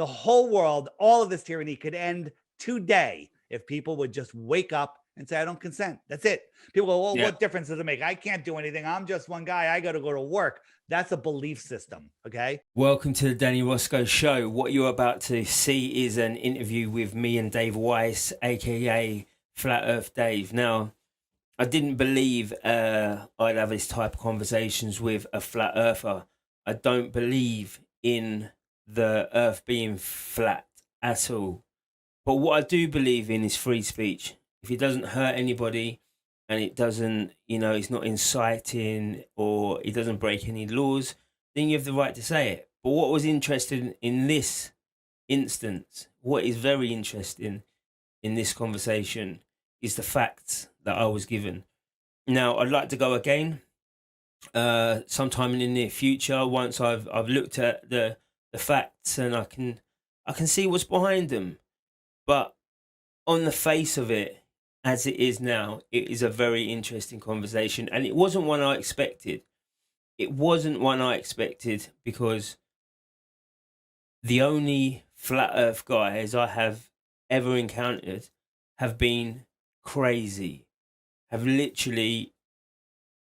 The whole world, all of this tyranny could end today if people would just wake up and say, I don't consent. That's it. People go, well, what difference does it make? I can't do anything. I'm just one guy. I got to go to work. That's a belief system. Okay. Welcome to the Danny Roscoe Show. What you're about to see is an interview with me and Dave Weiss, aka Flat Earth Dave. Now, I didn't believe I'd have this type of conversations with a flat earther. I don't believe in the earth being flat at all. But what I do believe in is free speech. If it doesn't hurt anybody and it doesn't, it's not inciting or it doesn't break any laws, then you have the right to say it. But what was interesting in this instance, what is very interesting in this conversation is the facts that I was given. Now, I'd like to go again sometime in the near future once I've looked at the facts and I can see what's behind them. But on the face of it, as it is now, it is a very interesting conversation, and it wasn't one I expected. It wasn't one I expected because the only flat earth guys I have ever encountered have been crazy, have literally,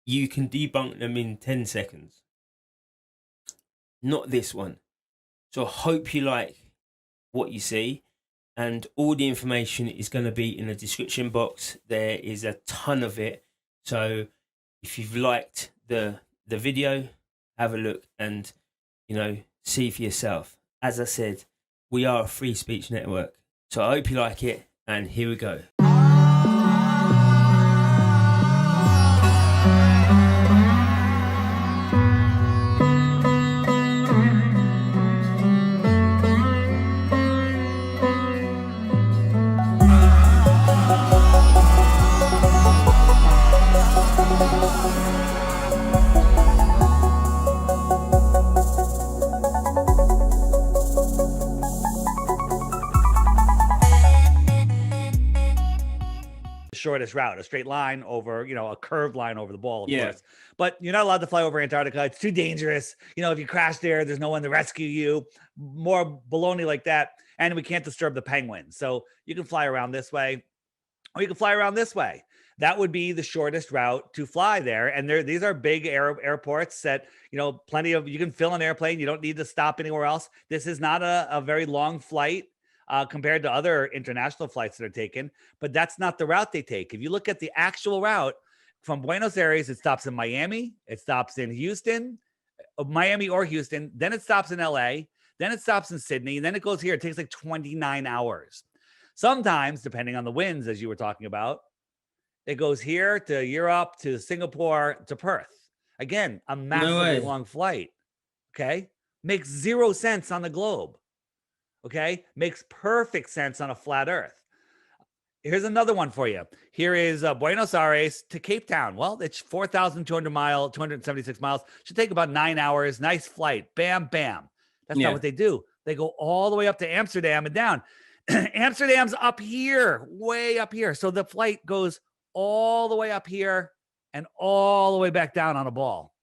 you can debunk them in 10 seconds. Not this one. So I hope you like what you see. And all the information is going to be in the description box. There is a ton of it. So if you've liked the video, have a look and, see for yourself. As I said, we are a free speech network. So I hope you like it. And here we go. Shortest route, a straight line over, a curved line over the ball, of course. But you're not allowed to fly over Antarctica. It's too dangerous. If you crash there, there's no one to rescue you. More baloney like that. And we can't disturb the penguins. So you can fly around this way, or you can fly around this way. That would be the shortest route to fly there. And these are big airports that, plenty of, you can fill an airplane. You don't need to stop anywhere else. This is not a very long flight. Compared to other international flights that are taken, but that's not the route they take. If you look at the actual route from Buenos Aires, it stops in Miami, it stops in Houston, Miami or Houston, then it stops in LA, then it stops in Sydney, and then it goes here. It takes like 29 hours. Sometimes, depending on the winds, as you were talking about, it goes here to Europe, to Singapore, to Perth. Again, a massively long flight. Okay. Makes zero sense on the globe. Okay, makes perfect sense on a flat earth. Here's another one for you. Here is Buenos Aires to Cape Town. Well, it's 276 miles. Should take about 9 hours. Nice flight. Bam, bam. That's not what they do. They go all the way up to Amsterdam and down. Amsterdam's up here, way up here. So the flight goes all the way up here and all the way back down on a ball.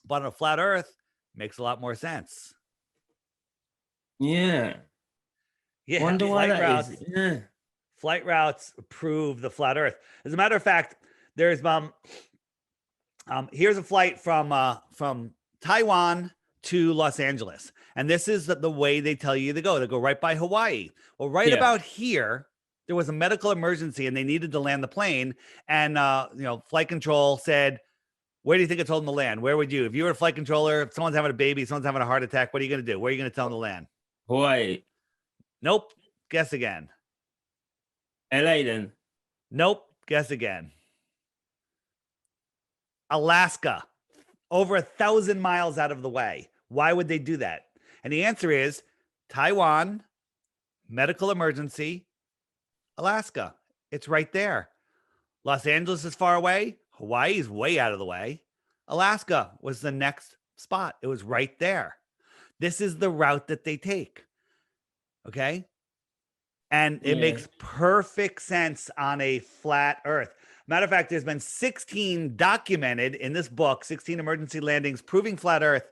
But on a flat earth, makes a lot more sense. Yeah. Wonder why that is. Yeah. Flight routes prove the flat earth. As a matter of fact, there's here's a flight from Taiwan to Los Angeles. And this is the way they tell you to go. They go right by Hawaii. Well, about here, there was a medical emergency and they needed to land the plane. And flight control said, where do you think I told them to land? Where would you? If you were a flight controller, if someone's having a baby, someone's having a heart attack, what are you going to do? Where are you going to tell them to land? Hawaii. Nope. Guess again. LA then. Nope. Guess again. Alaska. Over 1,000 miles out of the way. Why would they do that? And the answer is Taiwan, medical emergency, Alaska. It's right there. Los Angeles is far away. Hawaii is way out of the way. Alaska was the next spot. It was right there. This is the route that they take. Okay. And it makes perfect sense on a flat earth. Matter of fact, there's been 16 documented in this book, 16 emergency landings proving flat earth,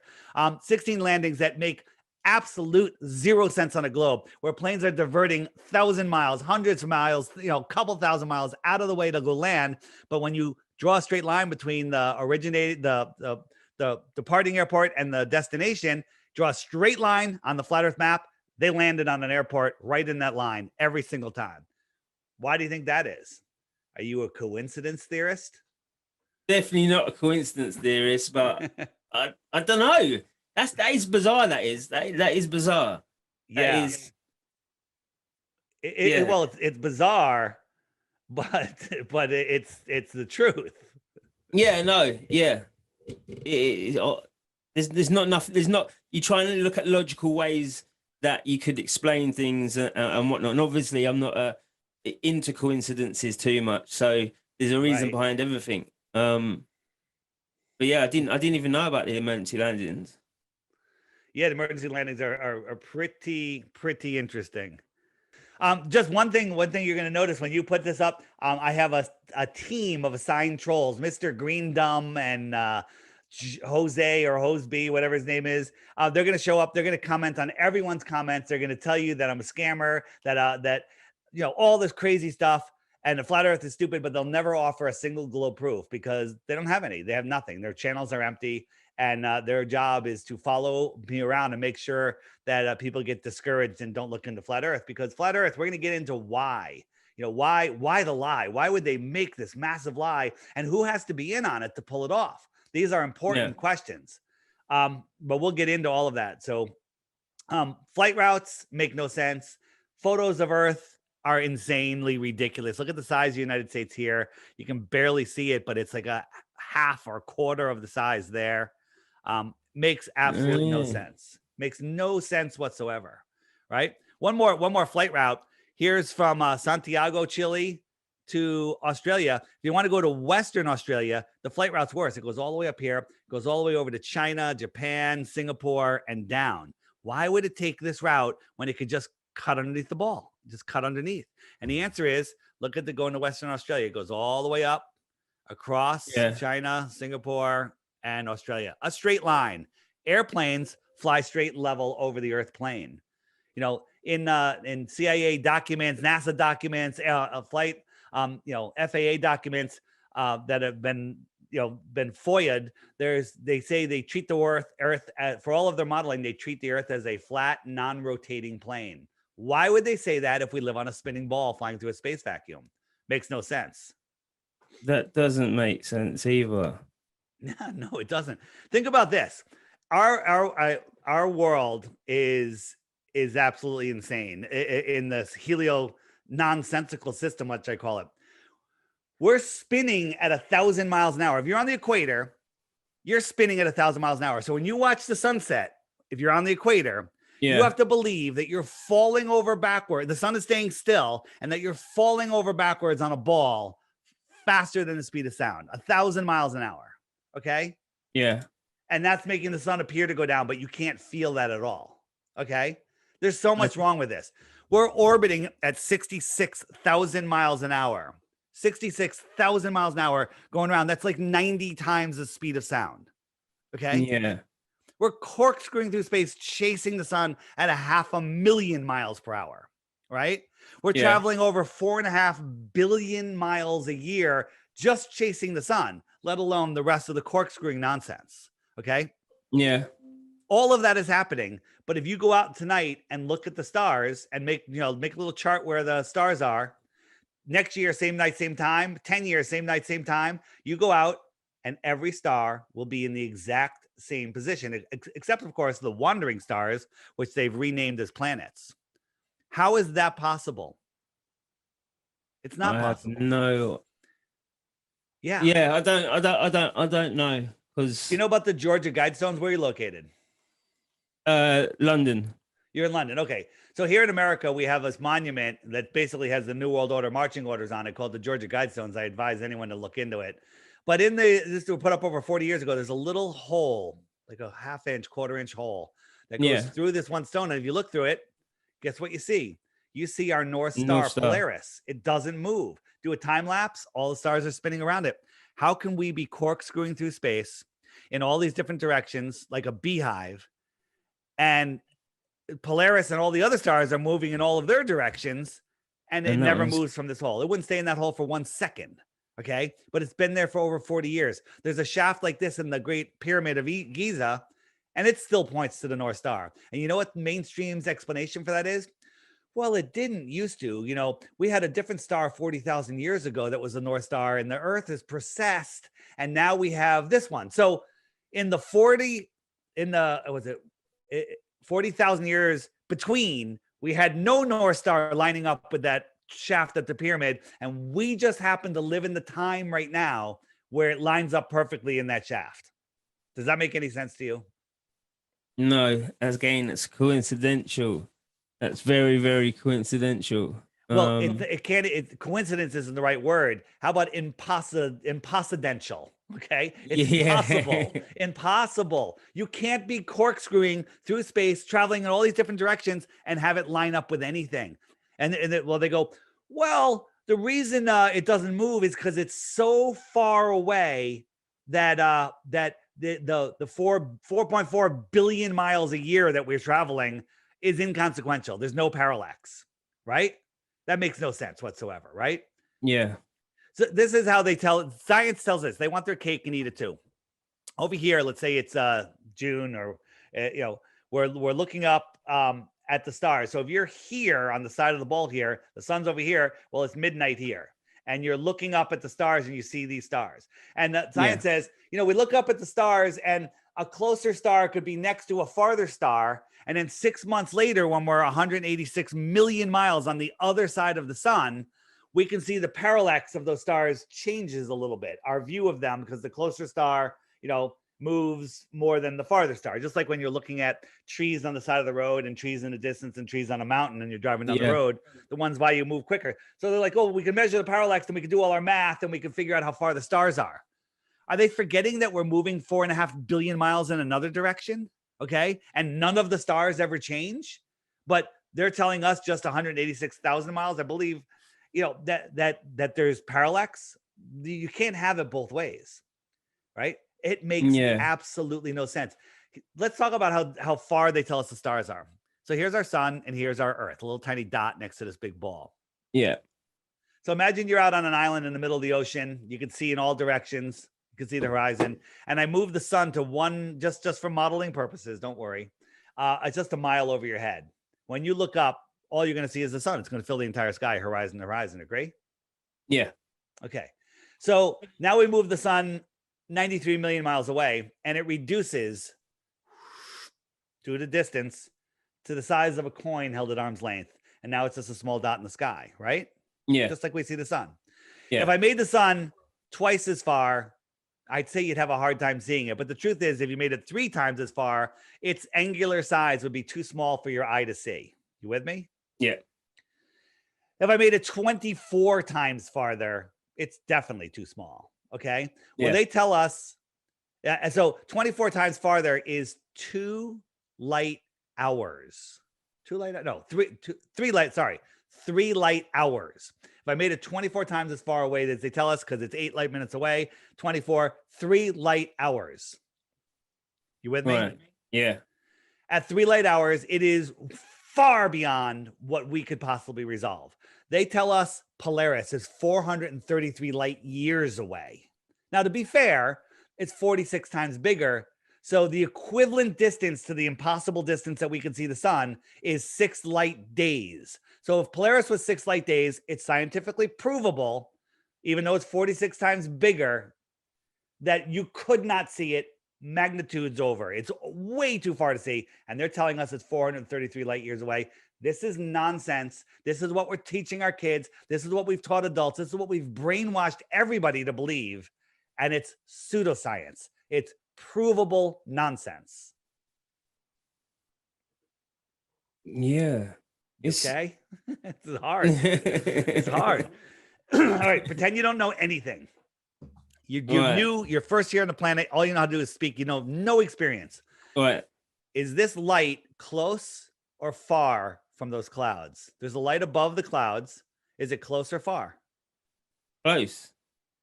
16 landings that make absolute 0 cents on a globe, where planes are diverting 1,000 miles, hundreds of miles, a couple thousand miles out of the way to go land. But when you draw a straight line between the departing airport and the destination, draw a straight line on the flat Earth map, they landed on an airport right in that line every single time. Why do you think that is? Are you a coincidence theorist? Definitely not a coincidence theorist, but I don't know. That is bizarre. That is bizarre. Yeah. That is. Well, it's bizarre, but it's the truth. Yeah. No. Yeah. There's not enough. There's not. You're trying to look at logical ways that you could explain things and whatnot. And obviously, I'm not into coincidences too much. So there's a reason behind everything. But yeah, I didn't even know about the emergency landings. Yeah, the emergency landings are pretty interesting. Just one thing you're going to notice when you put this up, I have a team of assigned trolls, Mr. Green Dumb and Jose or Hoseby, whatever his name is. They're going to show up. They're going to comment on everyone's comments. They're going to tell you that I'm a scammer, that all this crazy stuff. And the flat Earth is stupid, but they'll never offer a single globe proof because they don't have any. They have nothing. Their channels are empty, and their job is to follow me around and make sure that people get discouraged and don't look into flat Earth. Because flat Earth, we're going to get into why. Why the lie? Why would they make this massive lie? And who has to be in on it to pull it off? These are important questions. But we'll get into all of that. So flight routes make no sense. Photos of Earth are insanely ridiculous. Look at the size of the United States here. You can barely see it, but it's like a half or quarter of the size there. Makes absolutely no sense. Makes no sense whatsoever, right? One more flight route. Here's from Santiago, Chile to Australia. If you want to go to Western Australia, the flight route's worse. It goes all the way up here, goes all the way over to China, Japan, Singapore, and down. Why would it take this route when it could just cut underneath the ball? Just cut underneath. And the answer is, look at going to Western Australia. It goes all the way up across China, Singapore, and Australia. A straight line. Airplanes fly straight level over the Earth plane. In CIA documents, NASA documents, flight, FAA documents that have been FOIA'd. They say they treat the Earth for all of their modeling. They treat the Earth as a flat, non-rotating plane. Why would they say that if we live on a spinning ball flying through a space vacuum? Makes no sense. That doesn't make sense either. No, it doesn't. Think about this. Our world is absolutely insane in this helio nonsensical system, which I call it. We're spinning at 1,000 miles an hour. If you're on the equator, you're spinning at 1,000 miles an hour. So when you watch the sunset, if you're on the equator, you have to believe that you're falling over backward. The sun is staying still, and that you're falling over backwards on a ball faster than the speed of sound, 1,000 miles an hour. Okay. Yeah. And that's making the sun appear to go down, but you can't feel that at all. Okay. There's so much wrong with this. We're orbiting at 66,000 miles an hour. 66,000 miles an hour going around. That's like 90 times the speed of sound. Okay. Yeah. We're corkscrewing through space, chasing the sun at 500,000 miles per hour, right? We're traveling over 4.5 billion miles a year just chasing the sun, let alone the rest of the corkscrewing nonsense, okay? Yeah. All of that is happening, but if you go out tonight and look at the stars and make a little chart where the stars are, next year, same night, same time, 10 years, same night, same time, you go out and every star will be in the exact same position, except of course the wandering stars, which they've renamed as planets. How is that possible? It's not possible. No. Yeah. Yeah, I don't know, because you know about the Georgia Guidestones. Where are you located? London. You're in London. Okay. So here in America, we have this monument that basically has the New World Order marching orders on it called the Georgia Guidestones. I advise anyone to look into it. But this was put up over 40 years ago. There's a little hole, like a half-inch, quarter-inch hole that goes through this one stone. And if you look through it, guess what you see? You see our North Star, Polaris. It doesn't move. Do a time lapse. All the stars are spinning around it. How can we be corkscrewing through space in all these different directions like a beehive, and Polaris and all the other stars are moving in all of their directions, and it never moves from this hole. It wouldn't stay in that hole for 1 second. Okay. But it's been there for over 40 years. There's a shaft like this in the Great Pyramid of Giza, and it still points to the North Star. And you know what mainstream's explanation for that is? Well, it didn't used to. You know, we had a different star 40,000 years ago that was the North Star, and the Earth is precessed, and now we have this one. So in the 40,000 years between, we had no North Star lining up with that shaft at the pyramid, and we just happen to live in the time right now where it lines up perfectly in that shaft. Does that make any sense to you? No, again, it's coincidental. That's very, very coincidental. Well, it can't. Coincidence isn't the right word. How about impossidental? Okay, it's impossible. Impossible. You can't be corkscrewing through space, traveling in all these different directions, and have it line up with anything. And they go, well, the reason it doesn't move is because it's so far away that the 4.4 billion miles a year that we're traveling is inconsequential. There's no parallax, right? That makes no sense whatsoever, right? Yeah. So this is how they science tells us they want their cake and eat it too. Over here, let's say it's June, or we're looking up at the stars. So if you're here on the side of the ball here, the sun's over here. Well, it's midnight here, and you're looking up at the stars and you see these stars. And science says, we look up at the stars, and a closer star could be next to a farther star. And then 6 months later, when we're 186 million miles on the other side of the sun, we can see the parallax of those stars changes a little bit, our view of them, because the closer star, moves more than the farther star. Just like when you're looking at trees on the side of the road and trees in the distance and trees on a mountain and you're driving down the road, the ones by you move quicker. So they're like, oh, we can measure the parallax and we can do all our math and we can figure out how far the stars are. Are they forgetting that we're moving 4.5 billion miles in another direction? Okay. And none of the stars ever change, but they're telling us just 186,000 miles. I believe, that there's parallax. You can't have it both ways, right? It makes absolutely no sense. Let's talk about how far they tell us the stars are. So here's our sun and here's our Earth, a little tiny dot next to this big ball. Yeah. So imagine you're out on an island in the middle of the ocean. You can see in all directions. You can see the horizon. And I moved the sun to one, just for modeling purposes. Don't worry. It's just a mile over your head. When you look up, all you're going to see is the sun. It's going to fill the entire sky, horizon to horizon. Agree? Yeah. Okay. So now we move the sun 93 million miles away, and it reduces due to distance to the size of a coin held at arm's length. And now it's just a small dot in the sky, right? Yeah. Just like we see the sun. Yeah. If I made the sun twice as far, I'd say you'd have a hard time seeing it. But the truth is, if you made it 3 times as far, its angular size would be too small for your eye to see. You with me? Yeah. If I made it 24 times farther, it's definitely too small. Okay. Well, they tell us, and so 24 times farther is 2 light hours. 3 light hours. If I made it 24 times as far away as they tell us, because it's 8 light minutes away, 24, 3 light hours. You with me? Right. Yeah. At 3 light hours, it is far beyond what we could possibly resolve. They tell us Polaris is 433 light years away. Now, to be fair, it's 46 times bigger. So the equivalent distance to the impossible distance that we can see the sun is 6 light days. So if Polaris was 6 light days, it's scientifically provable, even though it's 46 times bigger, that you could not see it magnitudes over. It's way too far to see. And they're telling us it's 433 light years away. This is nonsense. This is what we're teaching our kids. This is what we've taught adults. This is what we've brainwashed everybody to believe. And it's pseudoscience. It's provable nonsense. Yeah. Okay? It's hard. It's hard. All right. Pretend you don't know anything. You're new. Your first year on the planet. All you know how to do is speak. No experience. Right. Is this light close or far from those clouds? There's a light above the clouds. Is it close or far? Close.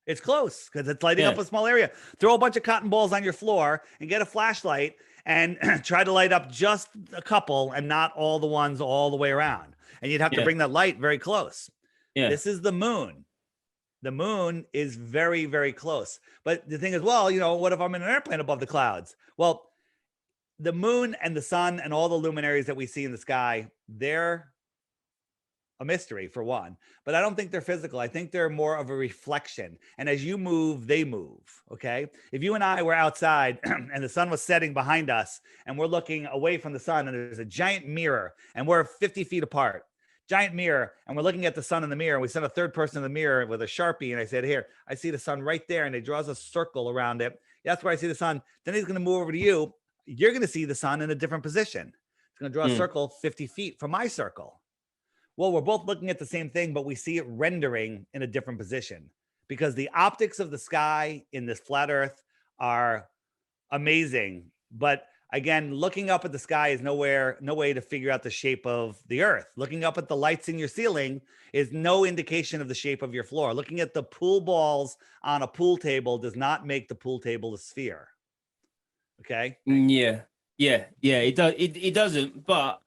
It's close because it's lighting up a small area. Throw a bunch of cotton balls on your floor and get a flashlight and try to light up just a couple and not all the ones all the way around. And you'd have to bring that light very close. This is the moon. The moon is very, very close. But the thing is, well, you know, what if I'm in an airplane above the clouds? Well, the moon and the sun and all the luminaries that we see in the sky, they're a mystery for one, but I don't think they're physical. I think they're more of a reflection. And as you move, they move. Okay. If you and I were outside and the sun was setting behind us and we're looking away from the sun and there's a giant mirror and we're 50 feet apart, giant mirror, and we're looking at the sun in the mirror, and we sent a third person in the mirror with a Sharpie. And I said, here, I see the sun right there. And he draws a circle around it. That's where I see the sun. Then he's going to move over to you. You're going to see the sun in a different position. It's going to draw a circle 50 feet from my circle. Well, we're both looking at the same thing, but we see it rendering in a different position because the optics of the sky in this flat earth are amazing. But again, looking up at the sky is no way to figure out the shape of the earth. Looking up at the lights in your ceiling is no indication of the shape of your floor. Looking at the pool balls on a pool table does not make the pool table a sphere. Okay. Yeah. It does. It doesn't. But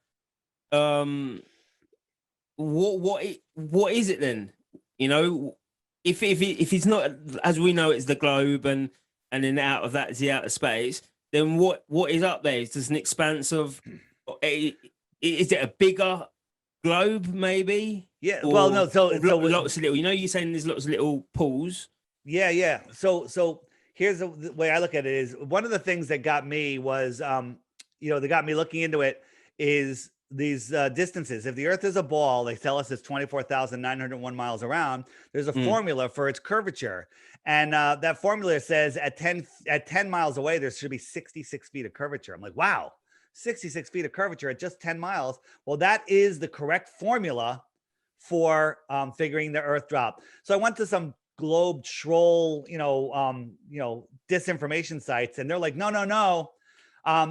what is it then? You know, if it's not, as we know, it's the globe, and then out of that is the outer space. Then what is up there? Is just an expanse of? Is it a bigger globe? Maybe. Yeah. Well, no. So lots of little. You know, you're saying there's lots of little pools. Yeah. So here's the way I look at it is one of the things that got me was, that got me looking into it is these distances. If the earth is a ball, they tell us it's 24,901 miles around. There's a formula for its curvature. And that formula says at 10 miles away, there should be 66 feet of curvature. I'm like, wow, 66 feet of curvature at just 10 miles. Well, that is the correct formula for figuring the earth drop. So I went to some globe troll, disinformation sites, and they're like, no.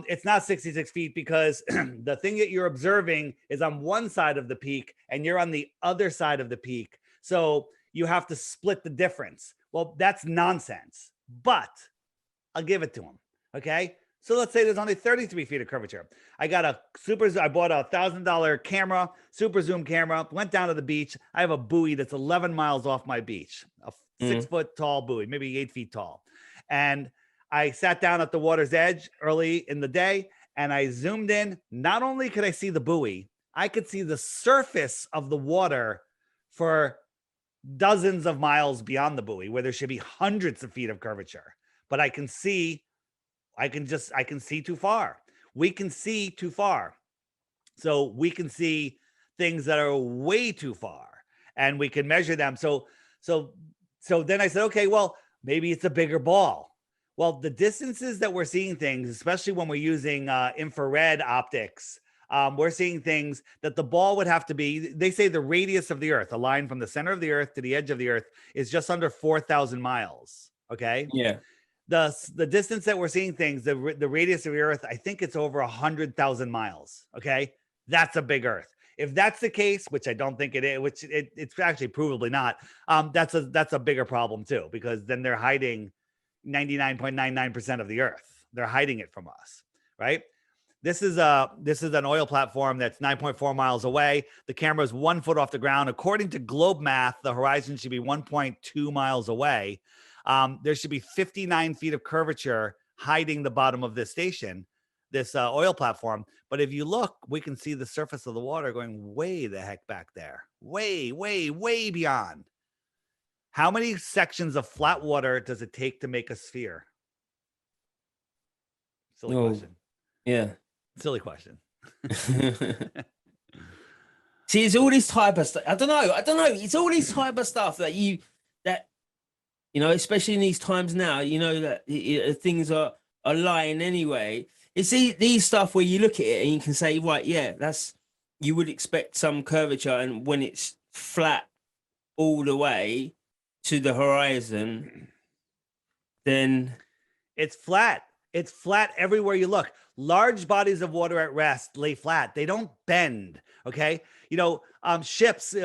It's not 66 feet because the thing that you're observing is on one side of the peak and you're on the other side of the peak. So you have to split the difference. Well, that's nonsense, but I'll give it to them. Okay. So let's say there's only 33 feet of curvature. I bought a $1,000 camera, super zoom camera, went down to the beach. I have a buoy that's 11 miles off my beach, a 6 foot tall buoy, maybe 8 feet tall. And I sat down at the water's edge early in the day and I zoomed in. Not only could I see the buoy, I could see the surface of the water for dozens of miles beyond the buoy where there should be hundreds of feet of curvature. But I can see too far. We can see too far. So we can see things that are way too far and we can measure them. So then I said, okay, well, maybe it's a bigger ball. Well, the distances that we're seeing things, especially when we're using infrared optics, we're seeing things that the ball would have to be, they say the radius of the earth, a line from the center of the earth to the edge of the earth is just under 4,000 miles. Okay. Yeah. The distance that we're seeing things, the radius of the earth, I think it's over 100,000 miles. Okay. That's a big earth. If that's the case, which I don't think it is, which it's actually provably not, that's a bigger problem too, because then they're hiding 99.99% of the earth. They're hiding it from us, right? This is an oil platform that's 9.4 miles away. The camera is 1 foot off the ground. According to globe math, the horizon should be 1.2 miles away. There should be 59 feet of curvature hiding the bottom of this station, this oil platform. But if you look, we can see the surface of the water going way the heck back there, way, way, way beyond. How many sections of flat water does it take to make a sphere? Silly question. Yeah. Silly question. See, it's all this type of stuff. I don't know. It's all this type of stuff that especially in these times now, that things are lying anyway. It's these stuff where you look at it and you can say, right, yeah, you would expect some curvature, and when it's flat all the way to the horizon, then it's flat. It's flat everywhere you look. Large bodies of water at rest lay flat. They don't bend. Okay. Ships,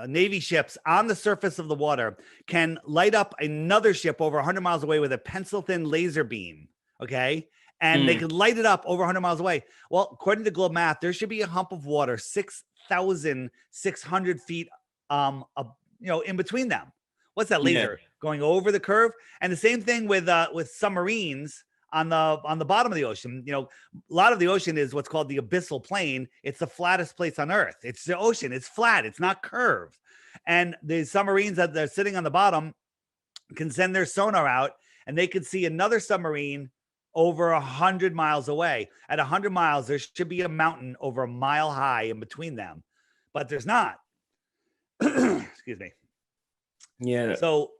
Navy ships on the surface of the water can light up another ship over 100 miles away with a pencil thin laser beam. Okay. And they could light it up over 100 miles away. Well, according to Globe Math, there should be a hump of water 6,600 feet in between them. What's that laser going over the curve? And the same thing with submarines on the bottom of the ocean. You know, a lot of the ocean is what's called the abyssal plain. It's the flattest place on Earth. It's the ocean. It's flat. It's not curved. And the submarines that they're sitting on the bottom can send their sonar out, and they could see another submarine over 100 miles away. At 100 miles, there should be a mountain over a mile high in between them, but there's not. Excuse me. Yeah. So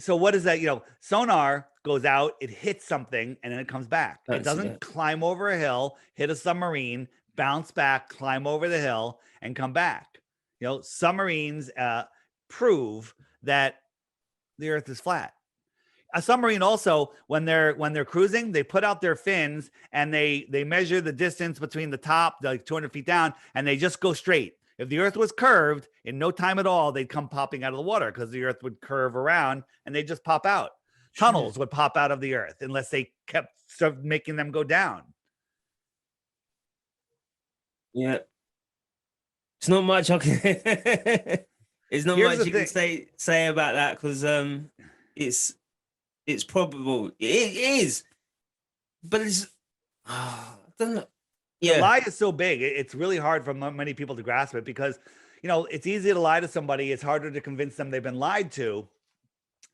what is that? You know, sonar goes out, it hits something, and then it comes back. It doesn't climb over a hill, hit a submarine, bounce back, climb over the hill, and come back. You know, submarines prove that the Earth is flat. A submarine also, when they're cruising, they put out their fins and they measure the distance between the top, like 200 feet down, and they just go straight. If the Earth was curved, in no time at all, they'd come popping out of the water because the Earth would curve around and they'd just pop out. Tunnels would pop out of the Earth unless they kept making them go down. Yeah. It's not much I can it's not much you can say about that, because it's probable. It is. But it's I don't know. The lie is so big. It's really hard for many people to grasp it because, you know, it's easy to lie to somebody. It's harder to convince them they've been lied to.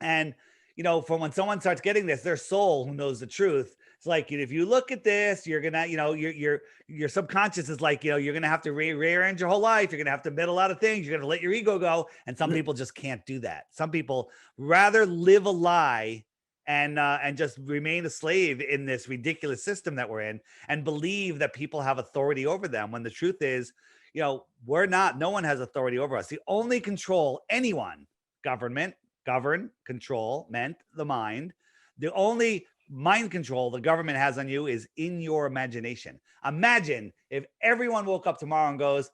And, you know, from when someone starts getting this, their soul who knows the truth, it's like, if you look at this, you're going to, you know, your subconscious is like, you know, you're going to have to rearrange your whole life. You're going to have to admit a lot of things. You're going to let your ego go. And some people just can't do that. Some people rather live a lie and just remain a slave in this ridiculous system that we're in and believe that people have authority over them, when the truth is, you know, no one has authority over us. The only control anyone, control meant the mind. The only mind control the government has on you is in your imagination. Imagine if everyone woke up tomorrow and goes,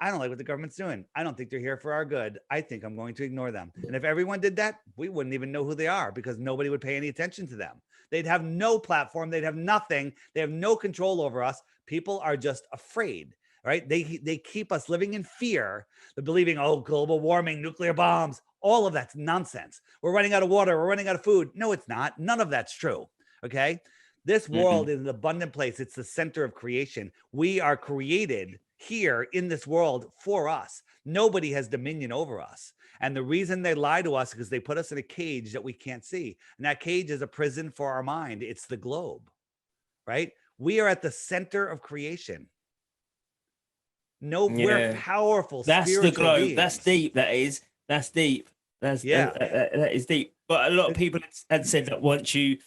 I don't like what the government's doing. I don't think they're here for our good. I think I'm going to ignore them. And if everyone did that, we wouldn't even know who they are because nobody would pay any attention to them. They'd have no platform. They'd have nothing. They have no control over us. People are just afraid, right? They keep us living in fear. They're believing, oh, global warming, nuclear bombs, all of that's nonsense. We're running out of water. We're running out of food. No, it's not. None of that's true. Okay. This world is an abundant place. It's the center of creation. We are created here in this world for us. Nobody has dominion over us. And the reason they lie to us is because they put us in a cage that we can't see. And that cage is a prison for our mind. It's the globe, right? We are at the center of creation. No, we're powerful. That's the globe. Beings. That's deep. That's deep. That is deep. But a lot of people had said that once you,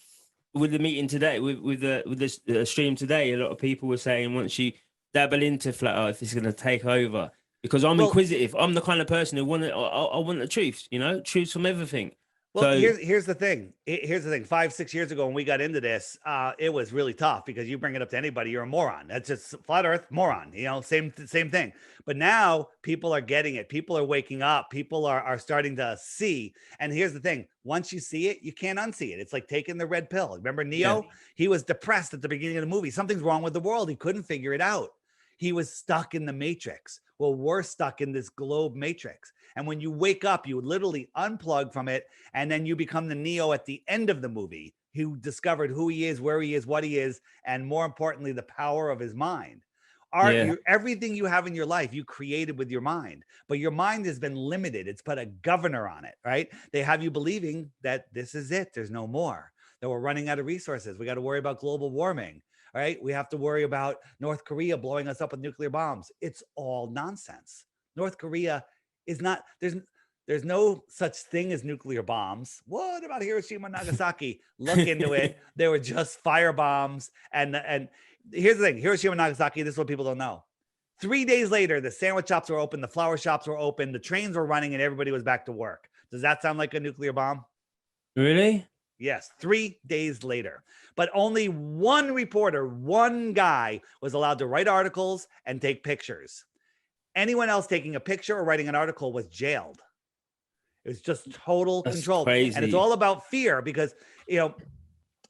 with the meeting today, with the stream today, a lot of people were saying once you dabble into flat Earth, it's going to take over. Because I'm inquisitive. I'm the kind of person who I want the truth, you know, truth from everything. Well, so, here's the thing. 5-6 years ago when we got into this, it was really tough because you bring it up to anybody, you're a moron. That's just flat Earth, moron. You know, same thing. But now people are getting it. People are waking up. People are starting to see. And here's the thing. Once you see it, you can't unsee it. It's like taking the red pill. Remember Neo? Yeah. He was depressed at the beginning of the movie. Something's wrong with the world. He couldn't figure it out. He was stuck in the matrix. Well, we're stuck in this globe matrix. And when you wake up, you literally unplug from it. And then you become the Neo at the end of the movie who discovered who he is, where he is, what he is, and more importantly, the power of his mind. Everything you have in your life, you created with your mind, but your mind has been limited. It's put a governor on it, right? They have you believing that this is it. There's no more, that we're running out of resources. We got to worry about global warming. Right? We have to worry about North Korea blowing us up with nuclear bombs. It's all nonsense. North Korea is not, there's no such thing as nuclear bombs. What about Hiroshima and Nagasaki? Look into it. They were just fire bombs. And here's the thing, Hiroshima and Nagasaki, this is what people don't know. 3 days later, the sandwich shops were open, the flower shops were open, the trains were running, and everybody was back to work. Does that sound like a nuclear bomb? Really? Yes, 3 days later. But only one reporter, one guy was allowed to write articles and take pictures. Anyone else taking a picture or writing an article was jailed. It was just total control. Crazy. And it's all about fear because, you know,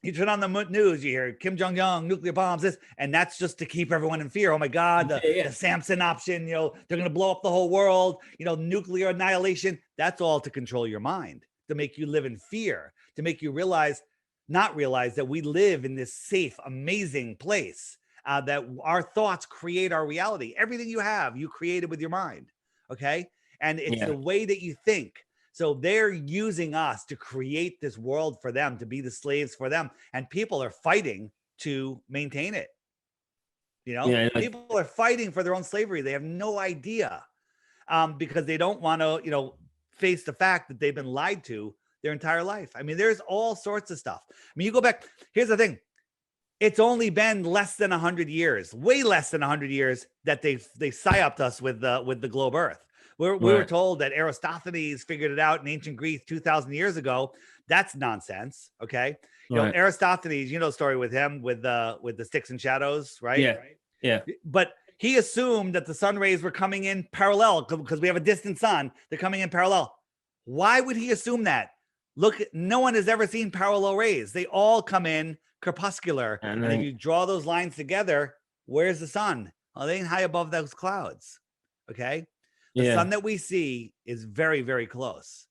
you turn on the news, you hear Kim Jong-un, nuclear bombs, this, and that's just to keep everyone in fear. Oh my God, the Samson option, you know, they're going to blow up the whole world, you know, nuclear annihilation. That's all to control your mind, to make you live in fear, to make you not realize that we live in this safe, amazing place, that our thoughts create our reality. Everything you have, you created with your mind. Okay. And it's the way that you think. So they're using us to create this world for them, to be the slaves for them. And people are fighting to maintain it. You know, people are fighting for their own slavery. They have no idea, because they don't want to, you know, face the fact that they've been lied to their entire life. I mean, there's all sorts of stuff. I mean, you go back, here's the thing. It's only been less than 100 years, way less than 100 years that they psyoped us with the globe Earth. We were told that Aristophanes figured it out in ancient Greece 2,000 years ago. That's nonsense. Okay. You know, Aristophanes, you know, the story with him with the sticks and shadows, right? Yeah. Yeah. But he assumed that the sun rays were coming in parallel because we have a distant sun. They're coming in parallel. Why would he assume that? Look, no one has ever seen parallel rays. They all come in crepuscular. And if you draw those lines together, where's the sun? Well, they ain't high above those clouds. Okay. The sun that we see is very, very close.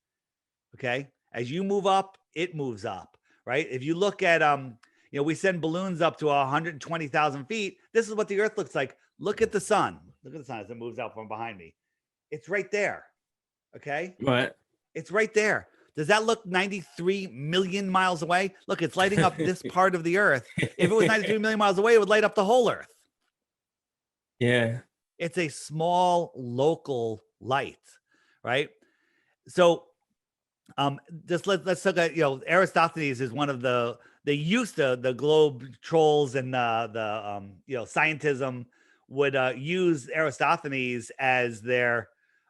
Okay. As you move up, it moves up, right? If you look at, you know, we send balloons up to 120,000 feet. This is what the Earth looks like. Look at the sun. Look at the sun as it moves out from behind me. It's right there. Okay. Right. It's right there. Does that look 93 million miles away? Look, it's lighting up this part of the Earth. If it was 93 million miles away, it would light up the whole Earth. Yeah. It's a small local light, right? So just let's look at, you know, Aristophanes is one of they used to, the globe trolls and the you know, scientism would use Aristophanes as their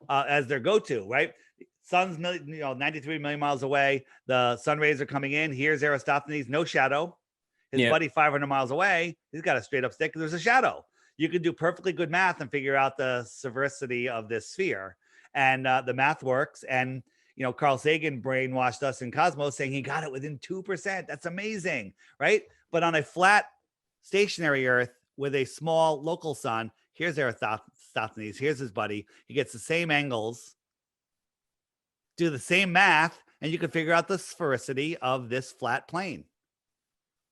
go-to, right? Sun's 93 million miles away. The sun rays are coming in. Here's Aristophanes, no shadow. His buddy 500 miles away, he's got a straight up stick. There's a shadow. You can do perfectly good math and figure out the severity of this sphere. And the math works. And, you know, Carl Sagan brainwashed us in Cosmos saying he got it within 2%. That's amazing, right? But on a flat stationary Earth with a small local sun, here's Aristophanes, here's his buddy. He gets the same angles, do the same math, and you can figure out the sphericity of this flat plane.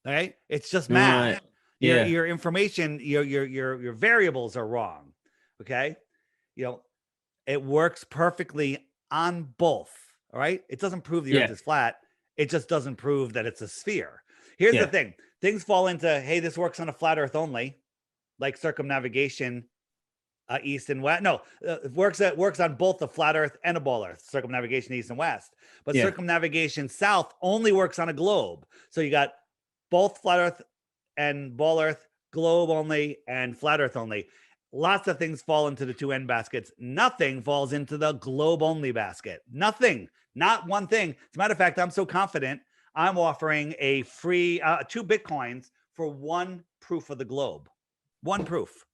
All right? It's just math. Your information, your variables are wrong. Okay. You know, it works perfectly on both. All right. It doesn't prove the Earth is flat. It just doesn't prove that it's a sphere. Here's the thing. Things fall into, hey, this works on a flat Earth only, like circumnavigation, east and west. No, it works on both the flat Earth and a ball Earth, circumnavigation east and west. But circumnavigation south only works on a globe. So you got both flat Earth and ball Earth, globe only, and flat Earth only. Lots of things fall into the two end baskets. Nothing falls into the globe only basket. Nothing, not one thing. As a matter of fact, I'm so confident I'm offering a free 2 Bitcoins for one proof of the globe. One proof.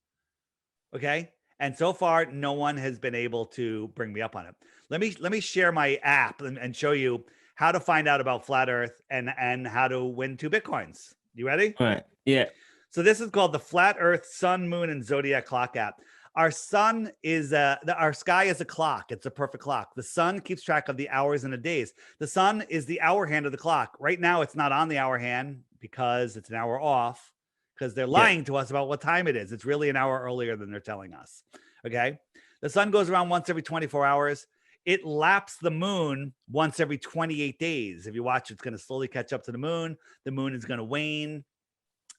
Okay. And so far, no one has been able to bring me up on it. Let me share my app and show you how to find out about flat Earth and how to win 2 Bitcoins. You ready? All right. Yeah. So this is called the Flat Earth Sun, Moon, and Zodiac Clock app. Our sun is our sky is a clock. It's a perfect clock. The sun keeps track of the hours and the days. The sun is the hour hand of the clock. Right now, it's not on the hour hand because it's an hour off, because they're lying to us about what time it is. It's really an hour earlier than they're telling us. Okay. The sun goes around once every 24 hours. It laps the moon once every 28 days. If you watch, it's going to slowly catch up to the moon. The moon is going to wane,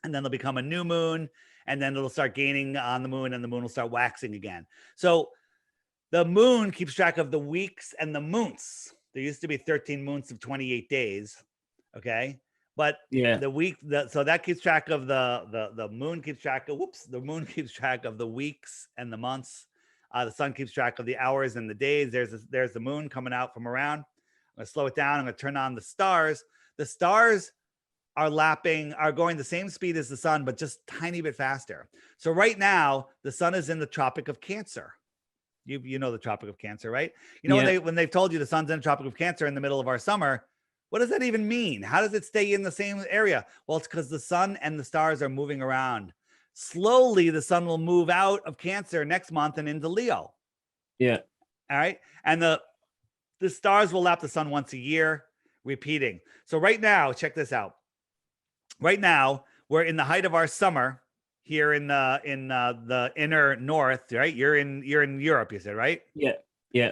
and then there'll become a new moon, and then it'll start gaining on the moon, and the moon will start waxing again. So the moon keeps track of the weeks and the moons. There used to be 13 moons of 28 days. Okay. But the week, so that keeps track of the moon keeps track of, the moon keeps track of the weeks and the months. The sun keeps track of the hours and the days. There's the moon coming out from around. I'm going to slow it down. I'm going to turn on the stars. The stars are going the same speed as the sun, but just tiny bit faster. So right now, the sun is in the Tropic of Cancer. You know the Tropic of Cancer, right? You know, Yeah. when they've told you the sun's in the Tropic of Cancer in the middle of our summer, what does that even mean? How does it stay in the same area? Well, it's because the sun and the stars are moving around. Slowly, the sun will move out of Cancer next month and into Leo. Yeah. All right. And the stars will lap the sun once a year, repeating. So right now, check this out. Right now, we're in the height of our summer here in the inner north, right? You're in Europe, you said, right? Yeah. Yeah.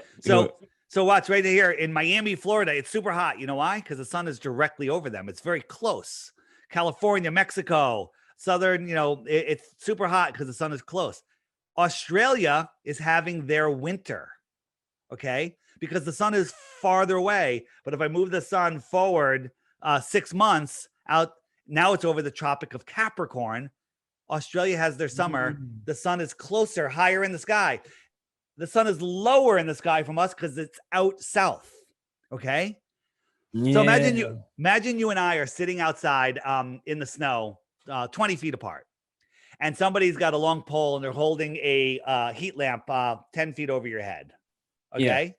So watch right here in Miami, Florida. It's super hot. You know why? Because the sun is directly over them. It's very close. California, Mexico, southern, it's super hot because the sun is close. Australia is having their winter, okay? Because the sun is farther away. But if I move the sun forward 6 months out, now it's over the Tropic of Capricorn. Australia has their summer. The sun is closer, higher in the sky. The sun is lower in the sky from us because it's out south. Okay. Yeah. So imagine you and I are sitting outside in the snow, 20 feet apart. And somebody's got a long pole and they're holding a heat lamp 10 feet over your head. Okay. Yeah.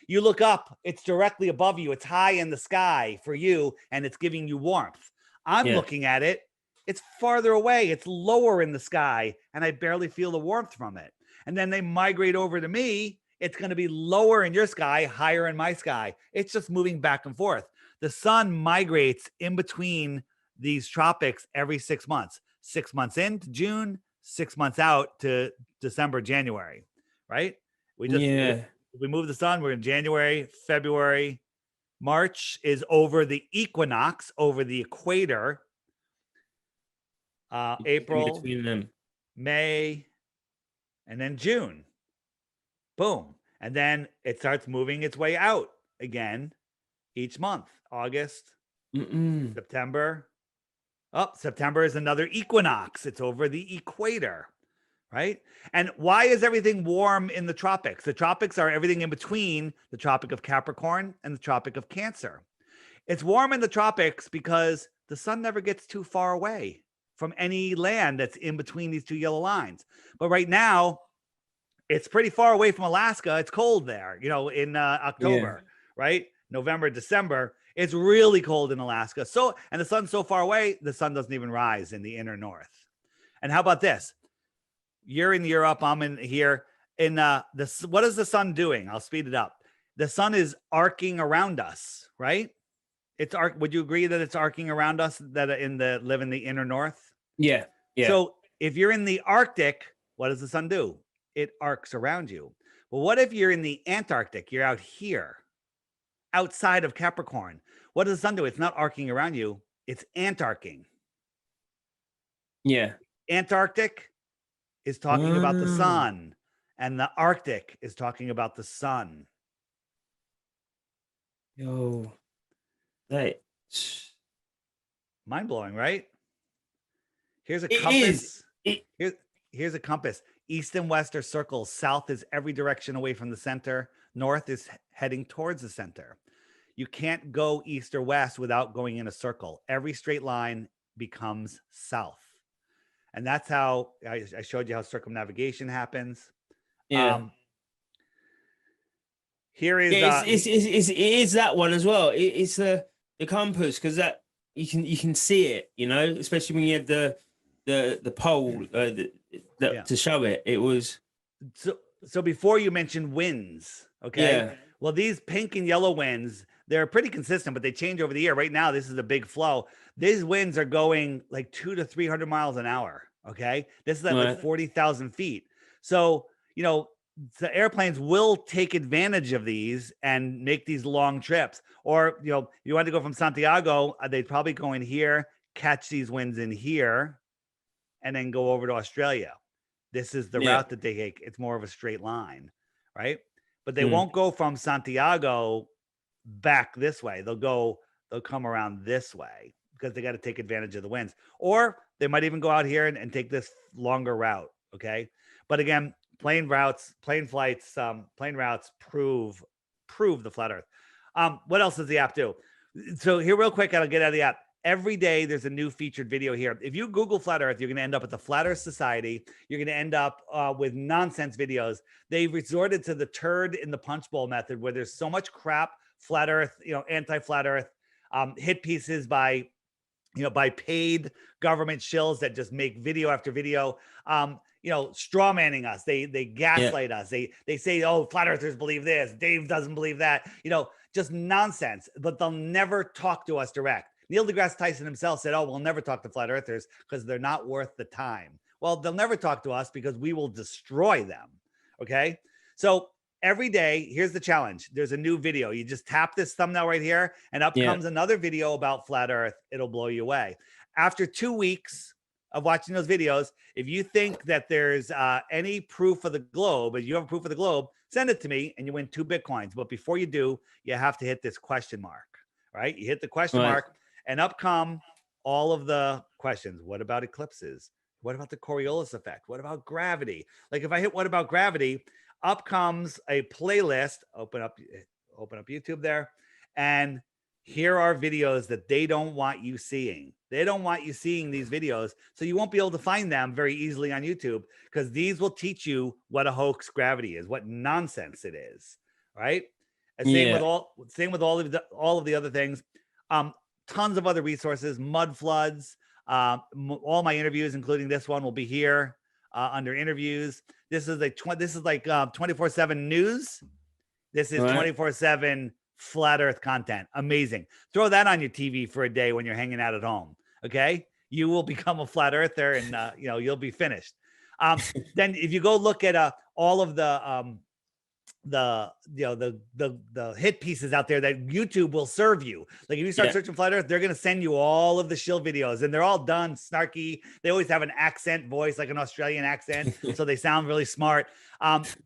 You look up, it's directly above you. It's high in the sky for you, and it's giving you warmth. I'm looking at it. It's farther away. It's lower in the sky, and I barely feel the warmth from it. And then they migrate over to me. It's going to be lower in your sky, higher in my sky. It's just moving back and forth. The sun migrates in between these tropics every 6 months. 6 months into June, 6 months out to December, January, right? We move the sun. We're in January, February. March is over the equinox, over the equator. April, May, and then June. Boom. And then it starts moving its way out again each month. August, September. September is another equinox. It's over the equator, right? And why is everything warm in the tropics? The tropics are everything in between the Tropic of Capricorn and the Tropic of Cancer. It's warm in the tropics because the sun never gets too far away from any land that's in between these two yellow lines. But right now, it's pretty far away from Alaska. It's cold there, in October, right? November, December. It's really cold in Alaska. And the sun's so far away, the sun doesn't even rise in the inner north. And how about this? You're in Europe. I'm in here. What is the sun doing? I'll speed it up. The sun is arcing around us, right? Would you agree that it's arcing around us that live in the inner north? Yeah. Yeah. So if you're in the Arctic, what does the sun do? It arcs around you. Well, what if you're in the Antarctic? You're out here, outside of Capricorn. What does the sun do? It's not arcing around you. It's antarcing. Yeah. Antarctic is talking about the sun, and the Arctic is talking about the sun. Yo, that mind-blowing, right? Here's a compass. Here's a compass. East and west are circles. South is every direction away from the center. North is heading towards the center. You can't go east or west without going in a circle. Every straight line becomes south. And that's how I showed you how circumnavigation happens. Yeah. Here is it is that one as well. It's the compass, because that you can see it, especially when you had the pole to show it. It was so before you mentioned winds, okay? Yeah. Well, these pink and yellow winds, they're pretty consistent, but they change over the year. Right now, this is a big flow. These winds are going like 200 to 300 miles an hour. Okay. This is at like 40,000 feet. So, the airplanes will take advantage of these and make these long trips. Or, you want to go from Santiago, they'd probably go in here, catch these winds in here, and then go over to Australia. This is the route that they take. It's more of a straight line, right? But they won't go from Santiago back this way. They'll come around this way because they got to take advantage of the winds. Or they might even go out here and take this longer route, okay? But again, plane routes prove the flat earth. What else does the app do? So here real quick, I'll get out of the app. Every day there's a new featured video here. If you Google Flat Earth, you're going to end up at the Flat Earth Society. You're going to end up with nonsense videos. They've resorted to the turd in the punch bowl method, where there's so much crap, Flat Earth, anti-Flat Earth, hit pieces by paid government shills that just make video after video, straw manning us. They gaslight us. They say, oh, flat earthers believe this. Dave doesn't believe that, just nonsense, but they'll never talk to us direct. Neil deGrasse Tyson himself said, oh, we'll never talk to flat earthers because they're not worth the time. Well, they'll never talk to us because we will destroy them. Okay. So every day, here's the challenge. There's a new video. You just tap this thumbnail right here, and up comes another video about flat Earth. It'll blow you away. After 2 weeks of watching those videos, if you think that there's any proof of the globe, if you have proof of the globe, send it to me and you win 2 Bitcoins. But before you do, you have to hit this question mark, right? You hit the question mark, and up come all of the questions. What about eclipses? What about the Coriolis effect? What about gravity? Like if I hit what about gravity, up comes a playlist. Open up YouTube there, and here are videos that they don't want you seeing. They don't want you seeing these videos, so you won't be able to find them very easily on YouTube, because these will teach you what a hoax gravity is, what nonsense it is, right? And same with all of the other things. Tons of other resources, mud floods. All my interviews, including this one, will be here under interviews. This is like 24/7 news. This is 24/7 flat Earth content. Amazing. Throw that on your TV for a day when you're hanging out at home. Okay, you will become a flat earther, and you'll be finished. Then if you go look at all of the hit pieces out there that YouTube will serve you. Like if you start searching flat earth, they're going to send you all of the shill videos, and they're all done snarky. They always have an accent voice, like an Australian accent. So they sound really smart.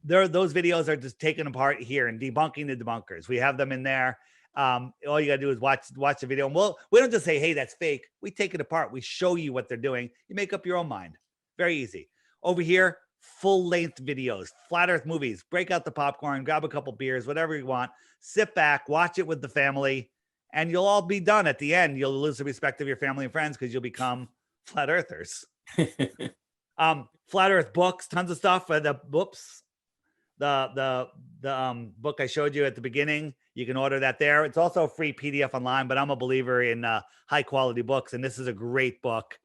Those videos are just taken apart here and debunking the debunkers. We have them in there. All you gotta do is watch the video, and we don't just say, hey, that's fake. We take it apart. We show you what they're doing. You make up your own mind. Very easy. Over here, full-length videos, flat earth movies. Break out the popcorn, grab a couple beers, whatever you want, sit back, watch it with the family, and you'll all be done. At the end, you'll lose the respect of your family and friends because you'll become flat earthers. Flat earth books, tons of stuff. The book I showed you at the beginning, you can order that there. It's also a free PDF online, but I'm a believer in high quality books, and this is a great book.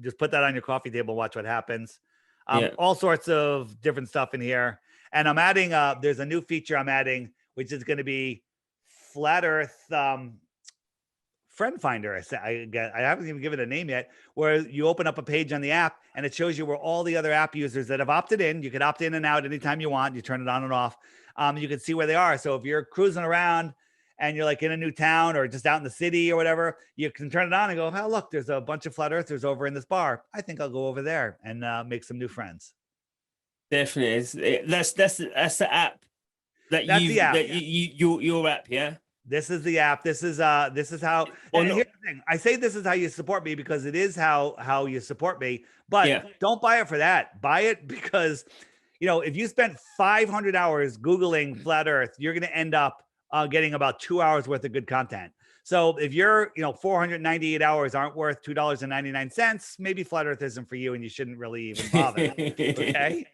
Just put that on your coffee table, watch what happens. All sorts of different stuff in here. And I'm adding, there's a new feature I'm adding, which is going to be Flat Earth Friend Finder. I haven't even given it a name yet, where you open up a page on the app and it shows you where all the other app users that have opted in, you can opt in and out anytime you want. You turn it on and off. You can see where they are. So if you're cruising around and you're like in a new town or just out in the city or whatever, you can turn it on and go, oh, look, there's a bunch of flat earthers over in this bar. I think I'll go over there and make some new friends. Definitely. That's the app your app. Yeah. This is the app. This is how, here's the thing. I say this is how you support me because it is how you support me, but don't buy it for that. Buy it because, if you spent 500 hours Googling flat earth, you're going to end up getting about 2 hours worth of good content. So if your 498 hours aren't worth $2.99, maybe flat earth isn't for you and you shouldn't really even bother. Okay.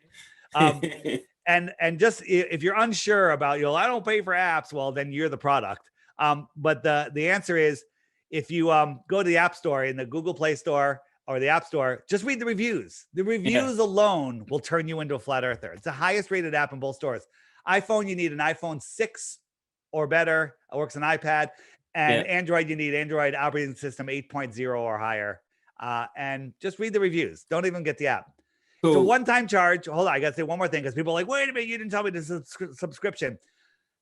And just if you're unsure about, I don't pay for apps, well, then you're the product. But the answer is, if you go to the App Store, in the Google Play Store or the App Store, just read the reviews. The reviews alone will turn you into a flat earther. It's the highest rated app in both stores. iPhone, you need an iPhone 6 or better. It works on iPad. And Android, you need Android operating system 8.0 or higher. And just read the reviews. Don't even get the app. Cool. It's a one-time charge. Hold on, I got to say one more thing, because people are like, wait a minute, you didn't tell me this is subscription.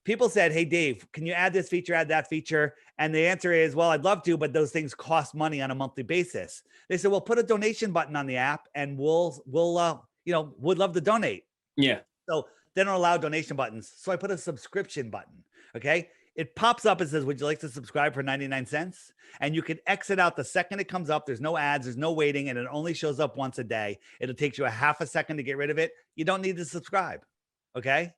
People said, hey, Dave, can you add this feature, add that feature? And the answer is, well, I'd love to, but those things cost money on a monthly basis. They said, well, put a donation button on the app and would love to donate. Yeah. So they don't allow donation buttons. So I put a subscription button. Okay. It pops up and says, would you like to subscribe for 99 cents? And you can exit out the second it comes up. There's no ads, there's no waiting, and it only shows up once a day. It'll take you a half a second to get rid of it. You don't need to subscribe. Okay.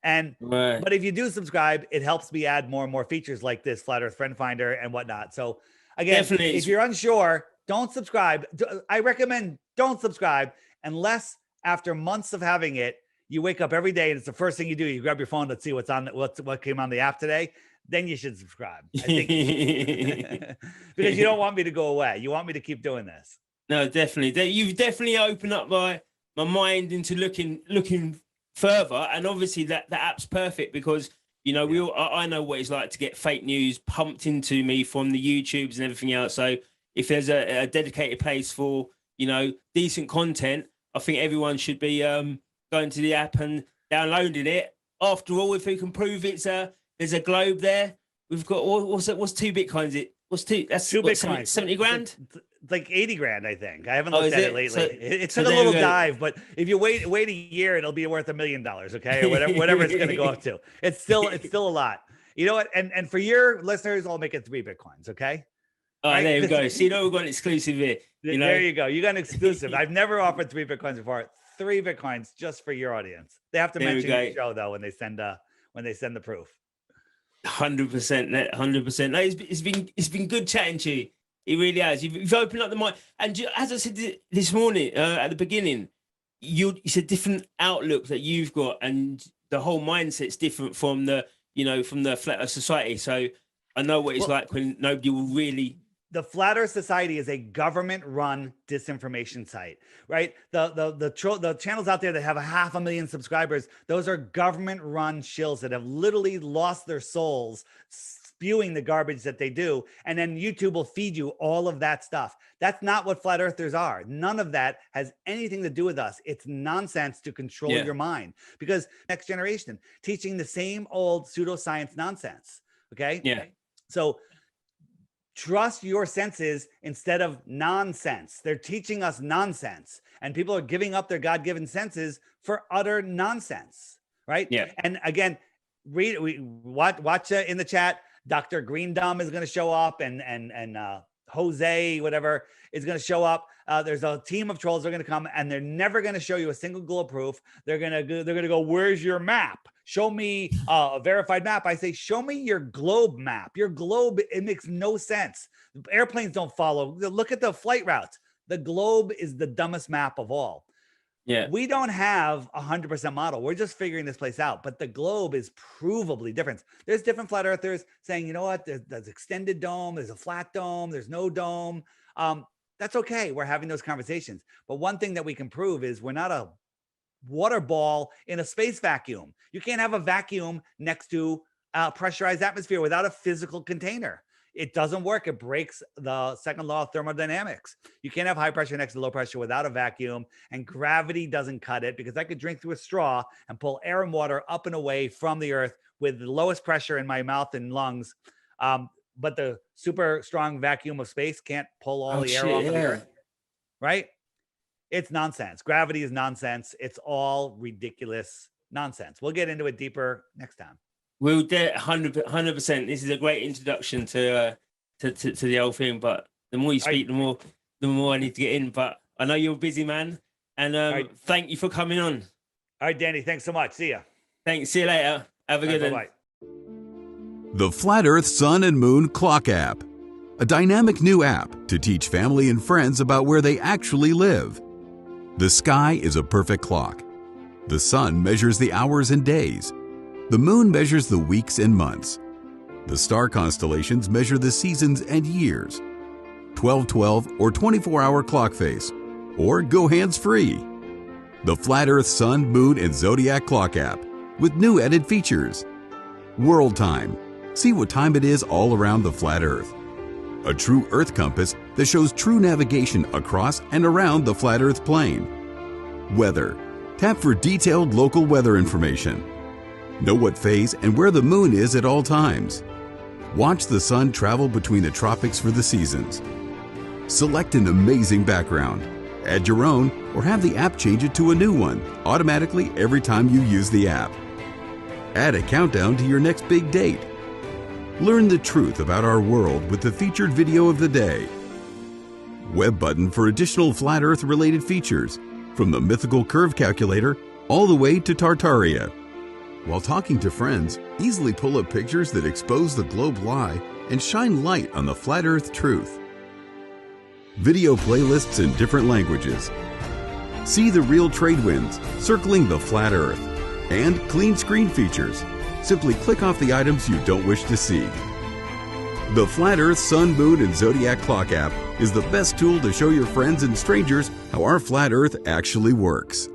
And Right. but if you do subscribe, it helps me add more and more features like this Flat Earth Friend Finder and whatnot. So again, Definitely. if you're unsure, don't subscribe. I recommend don't subscribe unless after months of having it, you wake up every day and it's the first thing you do. You grab your phone to see what came on the app today. Then you should subscribe. I think because you don't want me to go away. You want me to keep doing this. No, definitely. You've definitely opened up my mind into looking further. And obviously that app's perfect because, you know, I know what it's like to get fake news pumped into me from the YouTubes and everything else. So if there's a dedicated place for, you know, decent content, I think everyone should be going to the app and downloading it. After all, if we can prove there's a globe there, we've got what's 2 Bitcoins? That's 2 Bitcoins, 70 grand? It's like 80 grand, I think. I haven't looked at it lately. So, it took a little dive, but if you wait a year, it'll be worth $1 million, okay? Or whatever it's going to go up to. It's still a lot. You know what? And for your listeners, I'll make it 3 Bitcoins, okay? Oh, right? There we go. See, we've got an exclusive here. You know? There you go. You got an exclusive. I've never offered 3 Bitcoins before. 3 Bitcoins just for your audience. They have to mention the show though when they send the proof. 100%. 100%. No, it's been good chatting to you. It really has. You've opened up the mind, and as I said this morning at the beginning, it's a different outlook that you've got, and the whole mindset's different from the Flat Earth Society. So I know what it's like when nobody will really. The Flat Earth Society is a government-run disinformation site, right? The channels out there that have 500,000 subscribers, those are government-run shills that have literally lost their souls spewing the garbage that they do, and then YouTube will feed you all of that stuff. That's not what Flat Earthers are. None of that has anything to do with us. It's nonsense to control your mind, because next generation teaching the same old pseudoscience nonsense, okay? Yeah. So trust your senses instead of nonsense. They're teaching us nonsense, and people are giving up their God-given senses for utter nonsense, right? Yeah. And again, watch in the chat. Dr. Greendom is going to show up, and Jose, whatever, is going to show up. There's a team of trolls that are going to come, and they're never going to show you a single globe proof. They're going to go, where's your map? Show me a verified map. I say, show me your globe map. Your globe, it makes no sense. Airplanes don't follow. Look at the flight routes. The globe is the dumbest map of all. Yeah. We don't have 100% model. We're just figuring this place out, but the globe is provably different. There's different flat earthers saying, you know what, there's extended dome, there's a flat dome, there's no dome. That's okay. We're having those conversations. But one thing that we can prove is we're not a water ball in a space vacuum. You can't have a vacuum next to a pressurized atmosphere without a physical container. It doesn't work. It breaks the second law of thermodynamics. You can't have high pressure next to low pressure without a vacuum, and gravity doesn't cut it, because I could drink through a straw and pull air and water up and away from the earth with the lowest pressure in my mouth and lungs. But the super strong vacuum of space can't pull all the air off of the earth, right? It's nonsense. Gravity is nonsense. It's all ridiculous nonsense. We'll get into it deeper next time. We'll do 100%. This is a great introduction to the whole thing. But the more you speak, the more I need to get in. But I know you're a busy man, and thank you for coming on. All right, Danny. Thanks so much. See ya. Thanks. See you later. Have a good one. Bye. The Flat Earth Sun and Moon Clock App, a dynamic new app to teach family and friends about where they actually live. The sky is a perfect clock. The sun measures the hours and days. The moon measures the weeks and months. The star constellations measure the seasons and years. 12/12 or 24-hour clock face, or go hands-free. The Flat Earth Sun, Moon, and Zodiac Clock App with new added features. World Time. See what time it is all around the flat Earth. A true Earth compass that shows true navigation across and around the flat Earth plane. Weather. Tap for detailed local weather information. Know what phase and where the moon is at all times. Watch the sun travel between the tropics for the seasons. Select an amazing background. Add your own, or have the app change it to a new one automatically every time you use the app. Add a countdown to your next big date. Learn the truth about our world with the featured video of the day. Web button for additional flat Earth related features, from the mythical curve calculator all the way to Tartaria. While talking to friends, easily pull up pictures that expose the globe lie and shine light on the flat Earth truth. Video playlists in different languages. See the real trade winds circling the flat Earth. And clean screen features. Simply click off the items you don't wish to see. The Flat Earth Sun, Moon, and Zodiac Clock app is the best tool to show your friends and strangers how our flat Earth actually works.